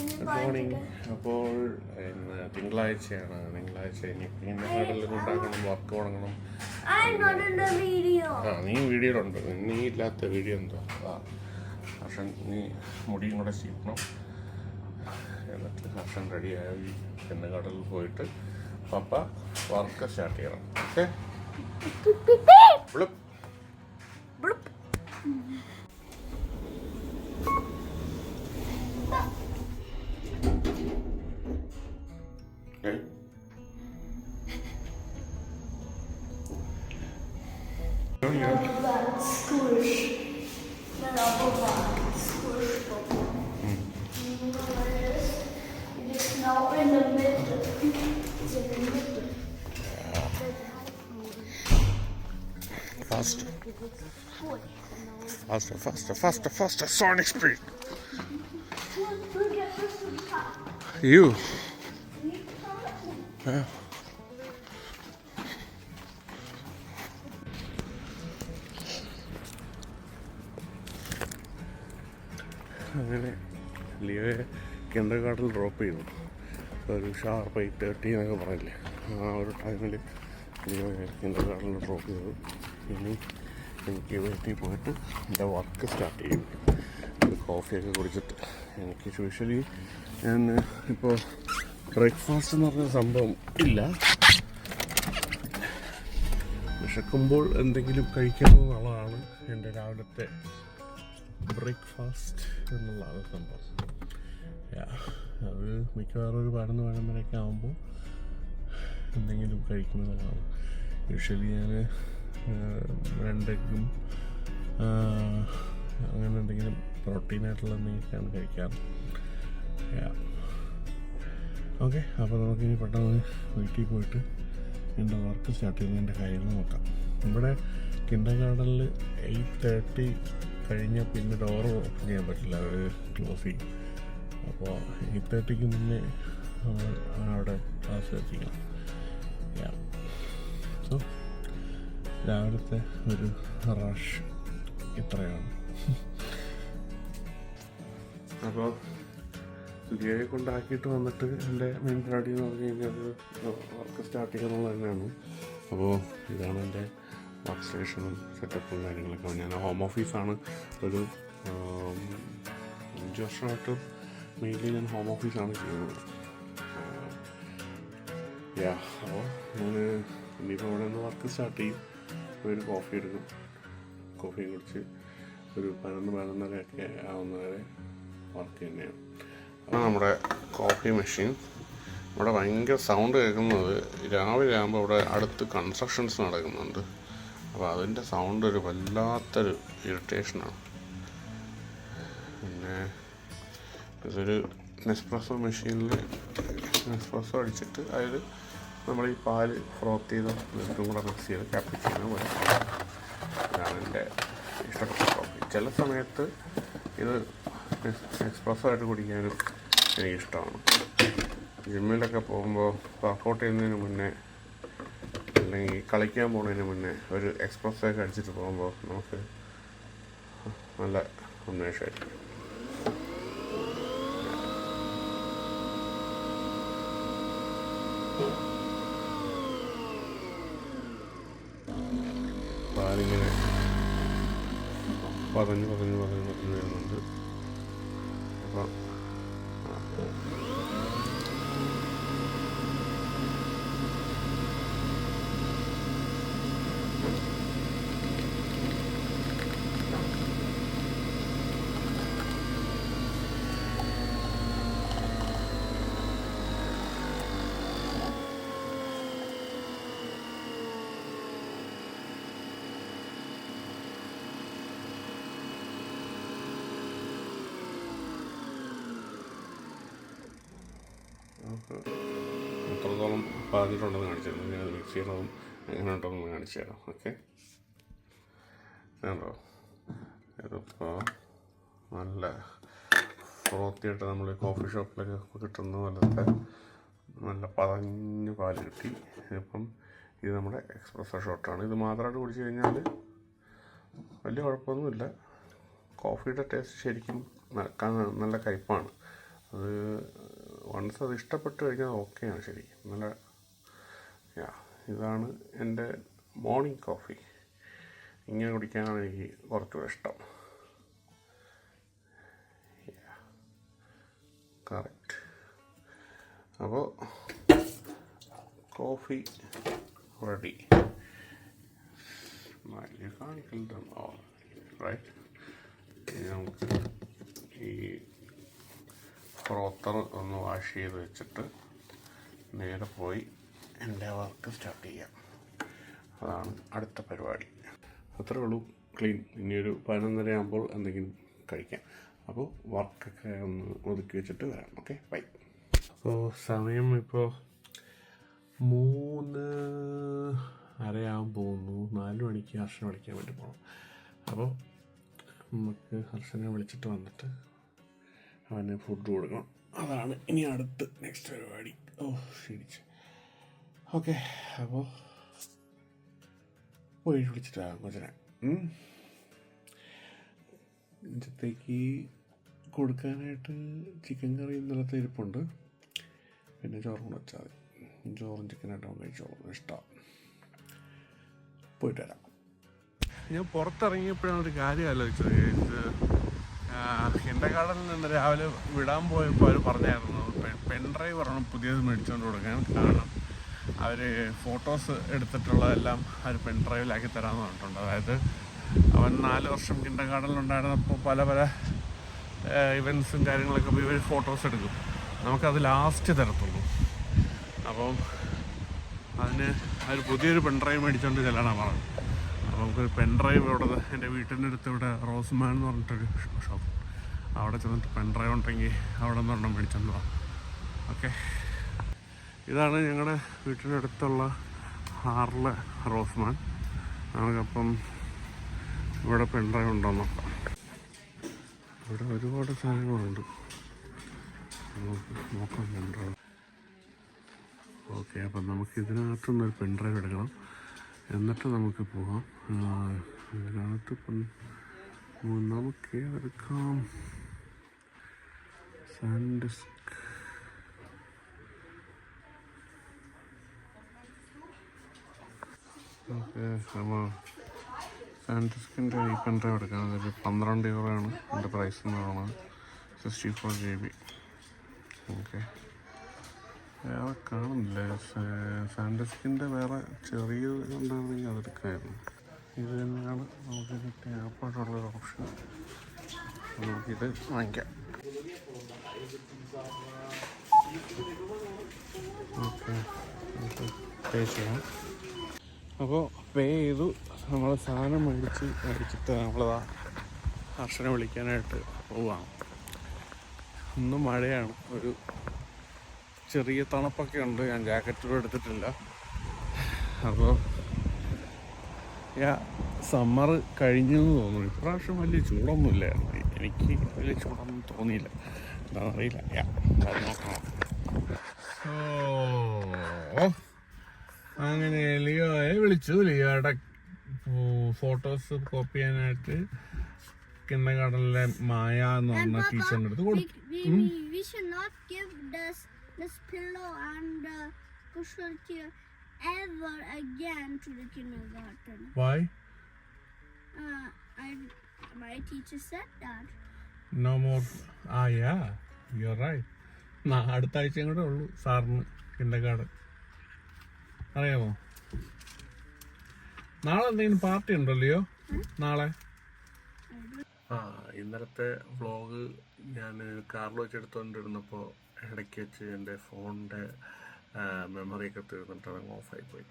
Good morning. അപ്പോൾ ഇന്ന് തിങ്കളാഴ്ചയാണ്. ഇനി കടലിൽ ഉണ്ടാക്കണം, വർക്ക് തുടങ്ങണം. നീ വീഡിയോയിലുണ്ട്. നീ ഇല്ലാത്ത വീഡിയോ എന്തോ പക്ഷെ നീ മുടിയും കൂടെ ചീക്കണം. എന്നിട്ട് ഹർഷൻ റെഡിയായി കടലിൽ പോയിട്ട് പപ്പ വർക്ക് സ്റ്റാർട്ട് ചെയ്യണം. Okay. Faster, Sonic speed. You. Yeah. അങ്ങനെ ലിയോയെ കിൻഡർഗാർട്ടനിൽ ഡ്രോപ്പ് ചെയ്തു. ഒരു ഷാർപ്പ് 8:30 എന്നൊക്കെ പറയില്ലേ, ആ ഒരു ടൈമിൽ ലിയോയെ കിൻഡർഗാർട്ടനിൽ ഡ്രോപ്പ് ചെയ്തു. ഇനി എനിക്ക് വീട്ടിൽ പോയിട്ട് എൻ്റെ വർക്ക് സ്റ്റാർട്ട് ചെയ്യും. ഒരു കോഫിയൊക്കെ കുടിച്ചിട്ട്. എനിക്ക് യൂഷ്വലി ഞാൻ ഇപ്പോൾ ബ്രേക്ക്ഫാസ്റ്റ് എന്ന് പറഞ്ഞ സംഭവം ഇല്ല. വിശക്കുമ്പോൾ എന്തെങ്കിലും കഴിക്കണം എന്നുള്ളതാണ് എൻ്റെ രാവിലത്തെ ബ്രേക്ക്ഫാസ്റ്റ് എന്നുള്ളതാണ് സംഭവം. അത് മിക്കവാറും ഒരു 11-12 ആകുമ്പോൾ എന്തെങ്കിലും കഴിക്കുന്നതാണ്. യൂഷ്വലി ഞാൻ 2 എഗ്ഗും അങ്ങനെ എന്തെങ്കിലും പ്രോട്ടീനായിട്ടുള്ള എന്തെങ്കിലുമൊക്കെയാണ് കഴിക്കാറ്. ഓക്കെ. അപ്പോൾ നമുക്കിനി പെട്ടെന്ന് വീട്ടിൽ പോയിട്ട് എൻ്റെ വർക്ക് സ്റ്റാർട്ട് ചെയ്യുന്നതിൻ്റെ കാര്യങ്ങൾ നോക്കാം. ഇവിടെ കിൻഡർഗാർട്ടനിൽ 8:30 കഴിഞ്ഞാൽ പിന്നെ ഡോറ് ഓപ്പൺ ചെയ്യാൻ പറ്റില്ല, അവർ ക്ലോസ് ചെയ്യും. അപ്പോൾ 8:30 മുന്നേ അവിടെ ക്ലാസ് എത്തിക്കണം. സോ രാവിലത്തെ ഒരു റഷ് ഇത്രയാണ്. അപ്പോൾ സുഖിയെ കൊണ്ടാക്കിയിട്ട് വന്നിട്ട് എൻ്റെ മെയിൻ പരിപാടി എന്ന് പറഞ്ഞു കഴിഞ്ഞാൽ വർക്ക് സ്റ്റാർട്ട് ചെയ്യുന്നത് തന്നെയാണ്. അപ്പോൾ ഇതാണ് എൻ്റെ വർക്ക് സ്റ്റേഷനും സെറ്റപ്പും കാര്യങ്ങളൊക്കെ. ഞാൻ ഹോം ഓഫീസാണ്. ഒരു 5 വർഷമായിട്ട് മെയിൻലി ഞാൻ ഹോം ഓഫീസാണ് ചെയ്യുന്നത്. അപ്പോൾ ഞാൻ ഇനിയിപ്പോൾ ഇവിടെ നിന്ന് വർക്ക് സ്റ്റാർട്ട് ചെയ്യും. ഒരു കോഫി എടുക്കും. കോഫി കുടിച്ച് ഒരു 11-11:30 ആവുന്നവരെ വർക്ക് തന്നെയാണ്. അപ്പോൾ നമ്മുടെ കോഫി മെഷീൻ ഇവിടെ ഭയങ്കര സൗണ്ട് കേൾക്കുന്നത് രാവിലെ ആകുമ്പോൾ ഇവിടെ അടുത്ത് കൺസ്ട്രക്ഷൻസ് നടക്കുന്നുണ്ട്. അപ്പോൾ അതിൻ്റെ സൗണ്ട് ഒരു വല്ലാത്തൊരു ഇറിറ്റേഷനാണ്. പിന്നെ ഇതൊരു നെസ്പ്രസോ മെഷീനിൽ നെസ്പ്രസോ അടിച്ചിട്ട് അതിൽ നമ്മൾ ഈ പാല് ഫ്രോത്ത് ചെയ്ത് ഇതും കൂടെ മിക്സ് ചെയ്ത് ക്യാപ്പിച്ചിനോ പോലെ. ഇതാണ് എൻ്റെ ഇഷ്ടപ്പെട്ട കോഫി. ചില സമയത്ത് ഇത് എക്സ്പ്രസ്സോ ആയിട്ട് കുടിക്കാനും എനിക്കിഷ്ടമാണ്. ജിമ്മിലൊക്കെ പോകുമ്പോൾ വർക്കൗട്ട് ചെയ്യുന്നതിന് മുന്നേ അല്ലെങ്കിൽ കളിക്കാൻ പോകുന്നതിന് മുന്നേ ഒരു എക്സ്പ്രസ്സൊക്കെ അടിച്ചിട്ട് പോകുമ്പോൾ നമുക്ക് നല്ല ഉന്മേഷമായിരിക്കും. പാലിങ്ങനെ പതഞ്ഞ് വരുന്നുണ്ട്. അപ്പം എത്രത്തോളം പറഞ്ഞിട്ടുണ്ടെന്ന് കാണിച്ചു തരാം. ഞാൻ മിക്സ് ചെയ്യണതും എങ്ങനെ ഉണ്ടെന്ന് കാണിച്ചു തരാം. ഓക്കെ. വേണ്ടോ? ഇതിപ്പോൾ നല്ല ഫ്രോത്തിയായിട്ട് നമ്മൾ കോഫി ഷോപ്പിലൊക്കെ കിട്ടുന്ന പോലത്തെ നല്ല പതഞ്ഞ് പാല് കിട്ടി. ഇപ്പം ഇത് നമ്മുടെ എക്സ്പ്രസ്സോ ഷോട്ടാണ്. ഇത് മാത്രമായിട്ട് കുടിച്ചു കഴിഞ്ഞാൽ വലിയ കുഴപ്പമൊന്നുമില്ല. കോഫിയുടെ ടേസ്റ്റ് ശരിക്കും നല്ല കയ്പ്പാണ്. അത് വൺസ് അത് ഇഷ്ടപ്പെട്ട് കഴിഞ്ഞാൽ ഓക്കെയാണ് ശരിക്കും. നല്ല ഇതാണ് എൻ്റെ മോർണിംഗ് കോഫി. ഇങ്ങനെ കുടിക്കാനാണ് എനിക്ക് കുറച്ചുകൂടെ ഇഷ്ടം. കറക്റ്റ്. അപ്പോൾ coffee ready. You can't kill them all, right? നമുക്ക് ഈ ഫ്രോത്തർ ഒന്ന് വാഷ് ചെയ്ത് വെച്ചിട്ട് നേരെ പോയി എൻ്റെ വർക്ക് സ്റ്റാർട്ട് ചെയ്യാം. അതാണ് അടുത്ത പരിപാടി. അത്രേ ഉള്ളൂ. ക്ലീൻ. ഇനിയൊരു 11:30 ആകുമ്പോൾ എന്തെങ്കിലും കഴിക്കാം. അപ്പോൾ വർക്കൊക്കെ ഒന്ന് ഒതുക്കി വെച്ചിട്ട് വരാം. Okay, bye. അപ്പോൾ സമയം ഇപ്പോൾ 3:30 പോകുന്നു. 4 മണിക്ക് ഹർഷനെ വിളിക്കാൻ വേണ്ടി പോകണം. അപ്പോൾ നമുക്ക് ഹർഷനെ വിളിച്ചിട്ട് വന്നിട്ട് അവന് ഫുഡ് കൊടുക്കണം. അതാണ് ഇനി അടുത്ത് നെക്സ്റ്റ് പരിപാടി. ക്ഷീണിച്ച്. ഓക്കെ, അപ്പോൾ പോയി വിളിച്ചിട്ട് വരാം കൊച്ചിനെ. ഇഞ്ചത്തേക്ക് കൊടുക്കാനായിട്ട് ചിക്കൻ കറി ഇന്നലത്തെ ഇരിപ്പുണ്ട്. പിന്നെ ചോറും കൂടെ വെച്ചാൽ മതി. ചോറും ചിക്കനായിട്ടും കഴിച്ചോളും. ഇഷ്ടമാണ്. പോയിട്ട് വരാം. ഞാൻ പുറത്തിറങ്ങിയപ്പോഴാണ് ഒരു കാര്യം ആലോചിച്ചത്. കിൻഡർഗാർട്ടനിൽ നിന്ന് രാവിലെ വിടാൻ പോയപ്പോൾ അവർ പറഞ്ഞായിരുന്നു പെൻഡ്രൈവ് പറഞ്ഞു പുതിയത് മേടിച്ചുകൊണ്ട് കൊടുക്കാൻ. കാരണം അവർ ഫോട്ടോസ് എടുത്തിട്ടുള്ളതെല്ലാം അവർ പെൻഡ്രൈവിലാക്കി തരാമെന്ന് പറഞ്ഞിട്ടുണ്ട്. അതായത് അവൻ 4 വർഷം കിൻഡർഗാർട്ടനിലുണ്ടായിരുന്നപ്പോൾ പല ഇവൻറ്റ്സും കാര്യങ്ങളൊക്കെ പോയി ഇവർ ഫോട്ടോസ് എടുക്കും. നമുക്കത് ലാസ്റ്റ് തരത്തുള്ളൂ. അപ്പം അതിന് അവർ പുതിയൊരു പെൻഡ്രൈവ് മേടിച്ചുകൊണ്ട് ചെല്ലാനാണ് പറഞ്ഞത്. അപ്പോൾ നമുക്കൊരു പെൻഡ്രൈവ് ഇവിടെ എൻ്റെ വീട്ടിൻ്റെ അടുത്ത് ഇവിടെ റോസ്മാൻ എന്ന് പറഞ്ഞിട്ടൊരു ഷോപ്പ്, അവിടെ ചെന്നിട്ട് പെൻഡ്രൈവ് ഉണ്ടെങ്കിൽ അവിടെ നിന്ന് ഒരെണ്ണം മേടിച്ചുകൊണ്ട് പോകാം. ഓക്കെ, ഇതാണ് ഞങ്ങളുടെ വീട്ടിൻ്റെ അടുത്തുള്ള ഹാർലെ റോസ്മാൻ. നമുക്കപ്പം ഇവിടെ പെൻഡ്രൈവ് ഉണ്ടോ നോക്കാം. ഇവിടെ ഒരുപാട് സാധനങ്ങളുണ്ട്. നോക്കാം പെൻഡ്രൈവ്. ഓക്കെ, അപ്പം നമുക്ക് ഇതിനകത്തുനിന്നൊരു പെൻഡ്രൈവ് എടുക്കണം. എന്നിട്ട് നമുക്ക് പോകാം. ഇതിനകത്ത് ഇപ്പം നമുക്ക് ഏതെടുക്കാം? സാൻഡിസ്ക്. ഓക്കെ, നമ്മൾ സാൻഡിസ്കിൻ്റെ ഈ പെൻഡ്രൈവ് എടുക്കാം. അതൊരു 12 €ആണ് എൻ്റെ പ്രൈസ് എന്ന് പറയുന്നത്. 64 GB. ഓക്കെ, വേറെ കാണുന്നില്ല. സാൻഡിസ്കിൻ്റെ വേറെ ചെറിയത് ഉണ്ടായിരുന്നെങ്കിൽ അതെടുക്കാമായിരുന്നു. ഇത് തന്നെയാണ് നമുക്ക് കിട്ടിയ ആപ്പായിട്ടുള്ളൊരു ഓപ്ഷൻ. നമുക്കിത് വാങ്ങിക്കാം. ഓക്കെ, നമുക്ക് പേ ചെയ്യാം. അപ്പോൾ പേ ചെയ്തു. നമ്മൾ സാധനം മേടിച്ചിട്ട് നമ്മളതാ ഹർഷനെ വിളിക്കാനായിട്ട് പോവാണ്. ഇന്ന് മഴയാണ്. ഒരു ചെറിയ തണുപ്പൊക്കെ ഉണ്ട്. ഞാൻ ജാക്കറ്റും എടുത്തിട്ടില്ല. അപ്പോൾ സമ്മർ കഴിഞ്ഞു എന്ന് തോന്നുന്നു. ഇപ്രാവശ്യം വലിയ ചൂടൊന്നുമില്ലായിരുന്നു. എനിക്ക് വലിയ ചൂടൊന്നും തോന്നിയില്ല. എന്താണെന്നറിയില്ല. നോക്കണം. അങ്ങനെ ലിയോയെ വിളിച്ചു. ലിയോയുടെ ഫോട്ടോസ് കോപ്പി ചെയ്യാനായിട്ട് കിൻഡർഗാർട്ടനിലെ മായ എന്ന് പറഞ്ഞ ടീച്ചറിൻ്റെ അടുത്ത് കൊടുത്തു. This pillow and cushion chair ever again to the kindergarten. Why? My teacher said that. No more. Yeah, you're right. അടുത്ത ആഴ്ചയും കൂടെ ഉള്ളൂ സാറിന് കിൻഡർഗാർട്ടൻ. അറിയാമോ? നാളെ എന്തെങ്കിലും പാർട്ടി ഉണ്ടല്ലോ? നാളെ ഇന്നലത്തെ വ്ളോഗ് ഞാൻ കാറിൽ വെച്ചെടുത്തോണ്ടിരുന്നപ്പോൾ ഇടയ്ക്ക് വെച്ച് എൻ്റെ ഫോണിൻ്റെ മെമ്മറിയൊക്കെ തീർന്നിട്ട് അതങ്ങ് ഓഫായിപ്പോയി.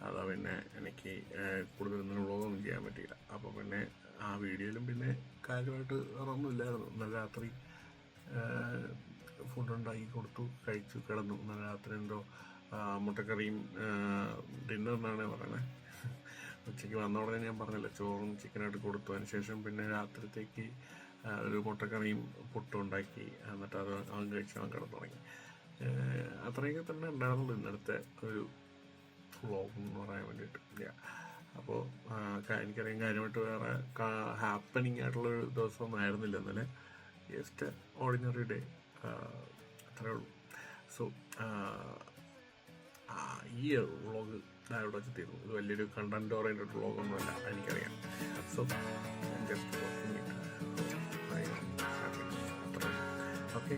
അതാ പിന്നെ എനിക്ക് കൂടുതലൊന്നും വ്ളോഗൊന്നും ചെയ്യാൻ പറ്റിയില്ല. അപ്പോൾ പിന്നെ ആ വീഡിയോയിലും പിന്നെ കാര്യമായിട്ട് വേറൊന്നുമില്ലായിരുന്നു. ഇന്നലെ രാത്രി ഫുഡുണ്ടാക്കി കൊടുത്തു, കഴിച്ചു, കിടന്നു. ഇന്നലെ രാത്രി എന്തോ മുട്ടക്കറിയും ഡിന്നറിനാണ് പറയുന്നത്. ഉച്ചയ്ക്ക് വന്ന ഉടനെ ഞാൻ പറഞ്ഞില്ല, ചോറും ചിക്കനായിട്ട് കൊടുത്തു. അതിന് ശേഷം പിന്നെ രാത്രിത്തേക്ക് ഒരു മുട്ടക്കറിയും പുട്ടും ഉണ്ടാക്കി. എന്നിട്ട് അത് അവൻ കഴിച്ച് അവൻ കിടന്നു തുടങ്ങി. അത്രയൊക്കെ തന്നെ ഉണ്ടായിരുന്നുള്ളൂ ഇന്നലത്തെ ഒരു വ്ളോഗ് എന്ന് പറയാൻ വേണ്ടിയിട്ട്. അപ്പോൾ എനിക്കറിയാം കാര്യമായിട്ട് വേറെ ഹാപ്പനിങ് ആയിട്ടുള്ളൊരു ദിവസമൊന്നും ആയിരുന്നില്ല ഇന്നലെ. ജസ്റ്റ് ഓർഡിനറി ഡേ, അത്രേ ഉള്ളൂ. സോ ഈ വ്ളോഗ് ഇവിടെ വെച്ച് തീർന്നു. ഇത് വലിയൊരു കണ്ടന്റ് ഓറിയൻറ്റഡ് വ്ളോഗൊന്നുമല്ല, എനിക്കറിയാം. So just okay.